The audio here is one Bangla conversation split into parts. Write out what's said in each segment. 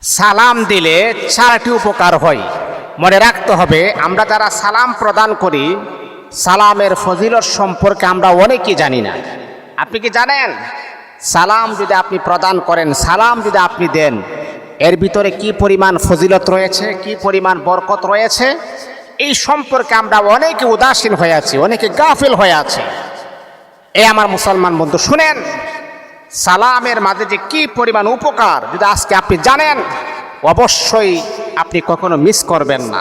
সালাম দিলে চারটি উপকার হয়। মনে রাখতে হবে, আমরা যারা সালাম প্রদান করি সালামের ফজিলত সম্পর্কে আমরা অনেকেই জানি না। আপনি কি জানেন সালাম যদি আপনি প্রদান করেন, সালাম যদি আপনি দেন, এর ভিতরে কি পরিমাণ ফজিলত রয়েছে, কি পরিমাণ বরকত রয়েছে? এই সম্পর্কে আমরা অনেকে উদাসীন হয়ে আছি, অনেকে গাফিল হয়ে আছে। এই আমার মুসলমান বন্ধু শুনেন, সালামের মাঝে যে কি পরিমাণ উপকার যদি আজকে আপনি জানেন, অবশ্যই আপনি কখনো মিস করবেন না।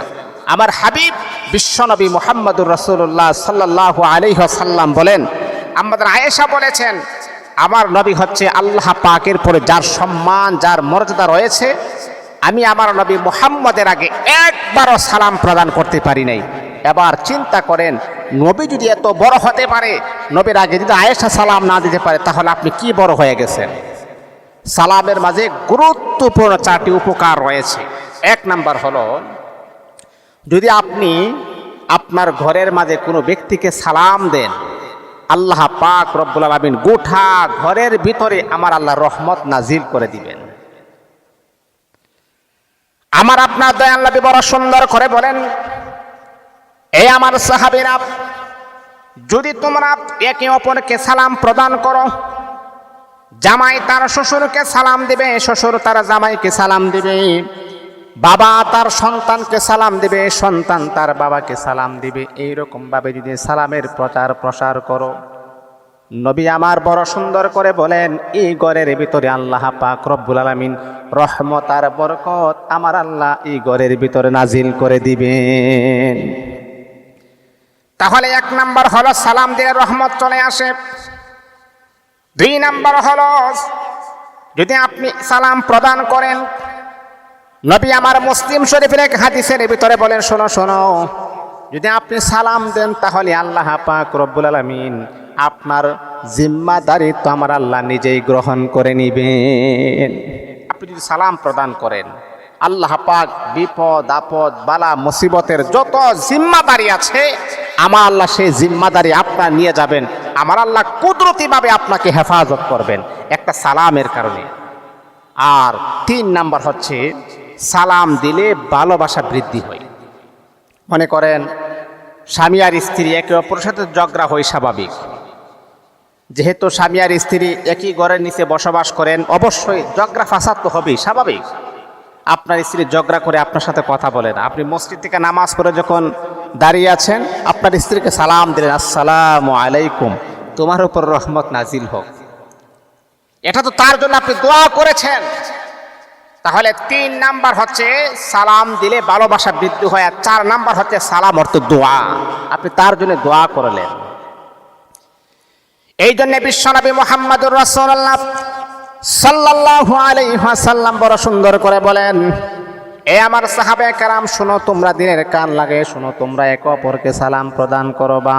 আমার হাবিব বিশ্বনবী মুহাম্মদুর রাসূলুল্লাহ সাল্লাল্লাহু আলাইহি ওয়াসাল্লাম বলেন, আমাদের আয়েশা বলেছেন, আমার নবী হচ্ছে আল্লাহ পাকের পরে যার সম্মান, যার মর্যাদা রয়েছে, আমি আমার নবী মুহাম্মদের আগে একবারও সালাম প্রদান করতে পারি নাই। এবার চিন্তা করেন, নবী যদি এত বড় হতে পারে, নবীর আগে যদি আয়েশা সালাম না দিতে পারে, তাহলে আপনি কি বড় হয়ে গেছেন? সালামের মাঝে গুরুত্বপূর্ণ চারটি উপকার রয়েছে। এক নাম্বার হলো, যদি আপনি আপনার ঘরের মাঝে কোনো ব্যক্তিকে সালাম দেন, আল্লাহ পাক রব্বুল আলামিন গোটা ঘরের ভিতরে আমার আল্লাহ রহমত নাজিল করে দিবেন। আমার আপনার দয়াল নবী বড় সুন্দর করে বলেন, এই আমার সাহাবীরা, যদি তোমরা একে অপরকে সালাম প্রদান করো, জামাই তার শ্বশুরকে সালাম দিবে, শ্বশুর তার জামাইকে সালাম দিবে, বাবা তার সন্তানকে সালাম দিবে, সন্তান তার বাবাকে সালাম দিবে, এইরকম ভাবে যদি সালামের প্রচার প্রসার করো, নবী আমার বড় সুন্দর করে বলেন, এই ঘরের ভিতরে আল্লাহ পাক রব্বুল আলামিন রহমত আর বরকত আমার আল্লাহ এই ঘরের ভিতরে নাজিল করে দিবেন। তাহলে এক নাম্বার হলো সালাম দিয়ে রহমত চলে আসে। দুই নাম্বার হলো, যদি আপনি সালাম প্রদান করেন, নবী আমার মুসলিম শরীফের এক হাদিসের ভিতরে বলেন, শোনো শোনো, যদি আপনি সালাম দেন তাহলে আল্লাহ পাক রব্বুল আলামিন আপনার জিম্মাদারি তো আমার আল্লাহ নিজেই গ্রহণ করে নিবেন। আপনি যদি সালাম প্রদান করেন, আল্লাহ পাক বিপদ আপদ বালা মুসিবতের যত জিম্মাদারি আছে, আমার আল্লাহ সেই জিম্মাদারি আপনার নিয়ে যাবেন। আমার আল্লাহ কুদরতিভাবে আপনাকে হেফাজত করবেন একটা সালামের কারণে। আর তিন নাম্বার হচ্ছে, সালাম দিলে ভালোবাসা বৃদ্ধি হয়। মনে করেন স্বামী আর স্ত্রী একে অপরের সাথে ঝগড়া হয়, স্বাভাবিক। যেহেতু স্বামী আর স্ত্রী একই ঘরের নিচে বসবাস করেন, অবশ্যই ঝগড়া ফাসাদ তো হবেই, স্বাভাবিক। আপনার স্ত্রী ঝগড়া করে আপনার সাথে কথা বলেন, আপনি মসজিদ থেকে নামাজ পড়ে যখন দাঁড়িয়ে আছেন, আপনার স্ত্রীকে সালাম দিলেন, আসসালামু আলাইকুম, তোমার উপর রহমত নাজিল হোক, এটা তো তার জন্য আপনি দোয়া করেছেন। তাহলে তিন নাম্বার হচ্ছে সালাম দিলে ভালোবাসা বৃদ্ধি হয়, আর চার নাম্বার হচ্ছে সালাম অর্থ দোয়া, আপনি তার জন্য দোয়া করলেন। এই জন্য বিশ্বনবী মুহাম্মদুর রাসূলুল্লাহ সাল্লাল্লাহু আলাইহি ওয়াসাল্লাম বড় সুন্দর করে বলেন, এ আমার সাহাবায়ে কেরাম, শোনো, তোমরা দিনের কান লাগে শোনো, তোমরা একে অপরকে সালাম প্রদান করবা,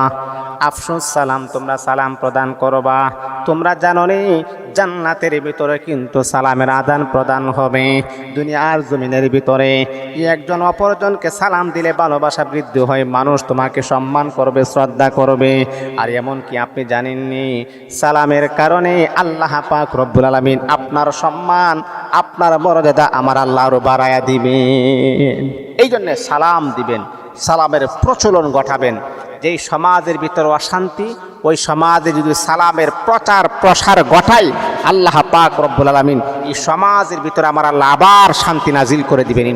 আফসুস সালাম তোমরা সালাম প্রদান করবা। তোমরা জানো নি জান্নাতের ভিতরে কিন্তু সালামের আদান প্রদান হবে। দুনিয়ার জমিনের ভিতরে একজন অপরজনকে সালাম দিলে ভালোবাসা বৃদ্ধি হয়, মানুষ তোমাকে সম্মান করবে, শ্রদ্ধা করবে। আর এমন কি আপনি জানেননি, সালামের কারণে আল্লাহ পাক রব্বুল আলামিন আপনার সম্মান, আপনার মর্যাদা আমার আল্লাহ আরো বাড়ায়া দিবেন। এই জন্য সালাম দিবেন, সালামের প্রচলন ঘটাবেন। যেই সমাজের ভিতরে অশান্তি, ওই সমাজে যদি সালামের প্রচার প্রসার ঘটাই, আল্লাহ পাক রব্বুল আলামিন এই সমাজের ভিতরে আমার আল্লাহ আবার শান্তি নাজিল করে দিবেন।